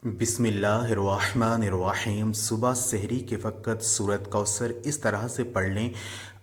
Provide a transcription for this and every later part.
बिस्मिल्लाहिर्रहमानिर्रहीम। सुबह सहरी के वक़्त सूरत कौसर इस तरह से पढ़ लें,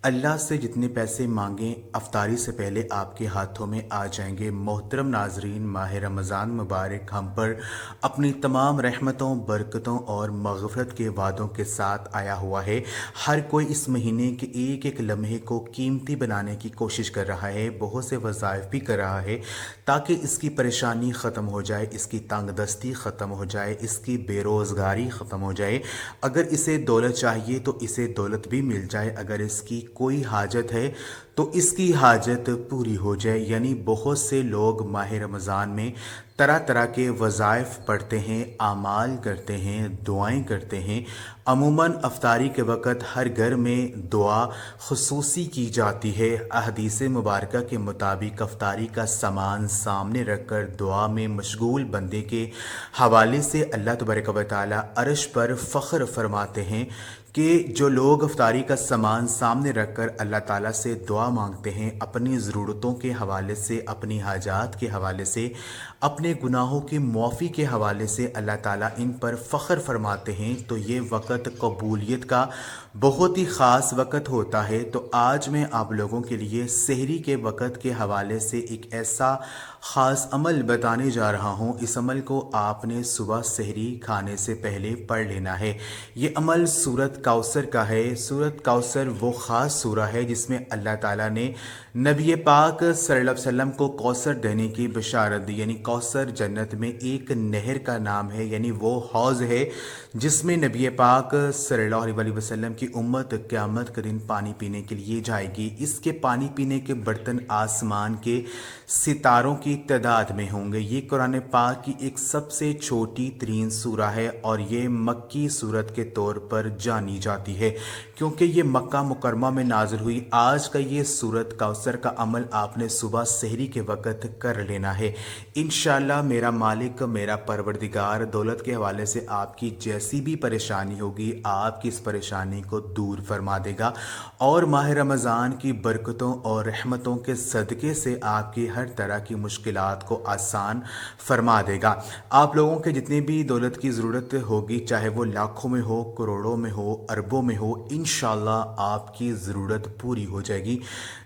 अल्लाह से जितने पैसे मांगें अफ्तारी से पहले आपके हाथों में आ जाएंगे। मोहतरम नाजरीन, माह रमज़ान मुबारक हम पर अपनी तमाम रहमतों, बरकतों और मग़फ़रत के वादों के साथ आया हुआ है। हर कोई इस महीने के एक एक लम्हे को कीमती बनाने की कोशिश कर रहा है, बहुत से वज़ाइफ भी कर रहा है ताकि इसकी परेशानी ख़त्म हो जाए, इसकी तंगदस्ती ख़त्म हो जाए, इसकी बेरोज़गारी ख़त्म हो जाए। अगर इसे दौलत चाहिए तो इसे दौलत भी मिल जाए, अगर इसकी कोई हाजत है तो इसकी हाजत पूरी हो जाए। यानी बहुत से लोग माह रमज़ान में तरह तरह के वज़ाइफ पढ़ते हैं, आमाल करते हैं, दुआएं करते हैं। अमूमन अफ्तारी के वक़्त हर घर में दुआ खुसूसी की जाती है। अहदीस मुबारका के मुताबिक अफ्तारी का सामान सामने रखकर दुआ में मशगूल बंदे के हवाले से अल्लाह तबारक व तआला अर्श पर फ़ख्र फरमाते हैं कि जो लोग अफ्तारी का सामान सामने रखकर अल्लाह ताला से दुआ मांगते हैं, अपनी ज़रूरतों के हवाले से, अपनी हाजात के हवाले से, अपने गुनाहों की मुआफ़ी के हवाले से अल्लाह ताला इन पर फ़ख्र फरमाते हैं, तो ये वक़्त कबूलियत का बहुत ही ख़ास वक़्त होता है। तो आज मैं आप लोगों के लिए सहरी के वक़्त के हवाले से एक ऐसा ख़ास अमल बताने जा रहा हूँ। इस अमल को आपने सुबह सहरी खाने से पहले पढ़ लेना है। ये अमल सूरत कौसर का है। सूरत कौसर वो ख़ास सूरा है जिसमें अल्लाह ताला ने नबी पाक सल्लल्लाहु अलैहि वसल्लम को कौसर देने की बशारत दी। यानी कौसर जन्नत में एक नहर का नाम है, यानी वो हौज़ है जिसमें नबी पाक सल्लल्लाहु अलैहि वसल्लम की उम्मत क़यामत के दिन पानी पीने के लिए जाएगी। इसके पानी पीने के बर्तन आसमान के सितारों की तादाद में होंगे। ये कुरान पाक की एक सबसे छोटी तरीन सूरा है और ये मक्की सूरत के तौर पर जानी जाती है क्योंकि ये मक्का मुकरमा में नाज़िल हुई। आज का ये सूरत कौसर का अमल आपने सुबह सहरी के वक़्त कर लेना है। इंशाअल्लाह मेरा मालिक, मेरा परवरदिगार दौलत के हवाले से आपकी जैसी भी परेशानी होगी, आपकी इस परेशानी को दूर फरमा देगा और माह रमज़ान की बरकतों और रहमतों के सदक़े से आपकी हर तरह की मुश्किलात को आसान फरमा देगा। आप लोगों के जितने भी दौलत की ज़रूरत होगी, चाहे वो लाखों में हो, करोड़ों में हो, अरबों में हो, इंशाअल्लाह आपकी ज़रूरत पूरी हो जाएगी।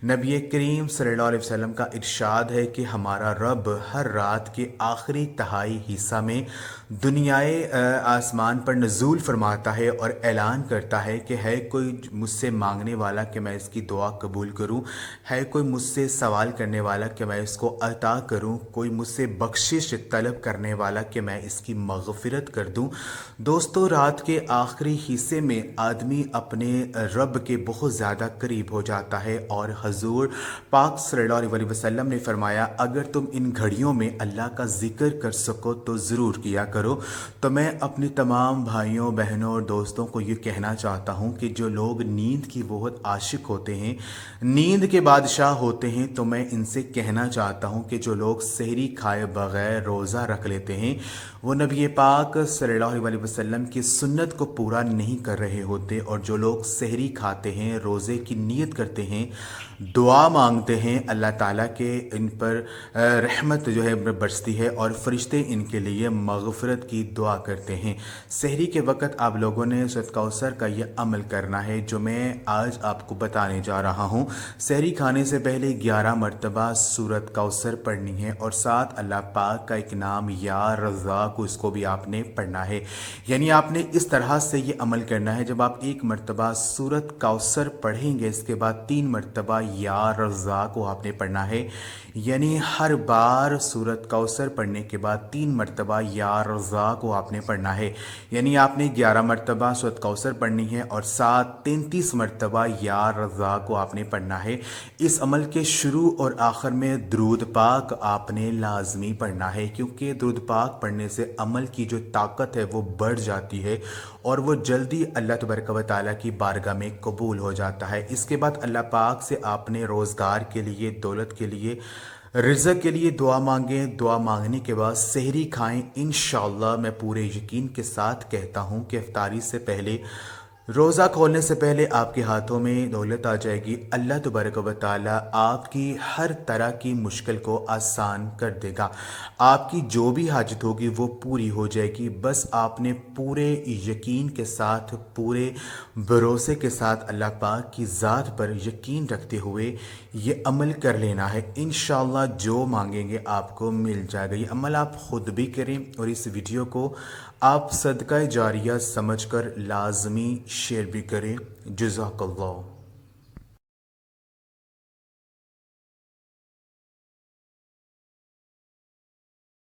नबी करीम सल्लल्लाहु अलैहि वसल्लम का इरशाद है कि हमारा रब हर रात के आखिरी तिहाई हिस्सा में दुनियाए आसमान पर नज़ूल फरमाता है और ऐलान करता है कि है कोई मुझसे मांगने वाला कि मैं इसकी दुआ कबूल करूं, है कोई मुझसे सवाल करने वाला कि मैं इसको अता करूं, कोई मुझसे बख्शिश तलब करने वाला कि मैं इसकी मग़फ़िरत कर दूं। दोस्तों, रात के आखिरी हिस्से में आदमी अपने रब के बहुत ज़्यादा करीब हो जाता है और हजूर पाक सल्लल्लाहु अलैहि वसल्लम ने फरमाया, अगर तुम इन घड़ियों में अल्लाह का जिक्र कर सको तो ज़रूर किया करो। तो मैं अपने तमाम भाइयों, बहनों और दोस्तों को ये कहना चाहता हूँ कि जो लोग नींद की बहुत आशिक होते हैं, नींद के बादशाह होते हैं, तो मैं इनसे कहना चाहता हूँ कि जो लोग सहरी खाए बग़ैर रोज़ा रख लेते हैं, वो नबी पाक सल्लल्लाहु अलैहि वसल्लम की सुन्नत को पूरा नहीं कर रहे होते। और जो लोग सहरी खाते हैं, रोज़े की नीयत करते हैं, दुआ मांगते हैं, अल्लाह ताला के इन पर रहमत जो है बरसती है और फरिश्ते इनके लिए मग़फ़िरत की दुआ करते हैं। सहरी के वक़्त आप लोगों ने सूरत कौसर का ये अमल करना है जो मैं आज आपको बताने जा रहा हूँ। सहरी खाने से पहले 11 मरतबा सूरत कौसर पढ़नी है और साथ अल्लाह पाक का एक नाम या रज़्ज़ाक़, इसको भी आपने पढ़ना है। यानी आपने इस तरह से ये अमल करना है, जब आप एक मरतबा सूरत कौसर पढ़ेंगे, इसके बाद 3 मरतबा या रज़्ज़ाक़ को आपने पढ़ना है। यानी हर बार सूरत कौसर पढ़ने के बाद 3 मरतबा या रज़्ज़ाक़ को आपने पढ़ना है। यानी आपने 11 मरतबा सूरत कौसर पढ़नी है और साथ 33 मरतबा या रज़्ज़ाक़ को आपने पढ़ना है। इस अमल के शुरू और आखिर में दुरूद पाक आपने लाजमी पढ़ना है क्योंकि दुरूद पाक पढ़ने से अमल की जो ताकत है वो बढ़ जाती है और वो जल्दी अल्लाह तबारक व तआला की बारगाह में कबूल हो जाता है। इसके बाद अल्लाह पाक से आपने रोज़गार के लिए, दौलत के लिए, रिज़्क़ के लिए दुआ मांगें। दुआ मांगने के बाद सहरी खाएं। इंशाअल्लाह मैं पूरे यकीन के साथ कहता हूँ कि इफ्तारी से पहले روزہ کھولنے سے پہلے آپ کے ہاتھوں میں دولت آ جائے گی۔ اللہ تبارک و تعالیٰ آپ کی ہر طرح کی مشکل کو آسان کر دے گا۔ آپ کی جو بھی حاجت ہوگی وہ پوری ہو جائے گی۔ بس آپ نے پورے یقین کے ساتھ، پورے بھروسے کے ساتھ اللہ پاک کی ذات پر یقین رکھتے ہوئے یہ عمل کر لینا ہے۔ انشاءاللہ جو مانگیں گے آپ کو مل جائے گا۔ یہ عمل آپ خود بھی کریں اور اس ویڈیو کو آپ صدقہ جاریہ سمجھ کر لازمی شیئر بھی کریں۔ جزاک اللہ۔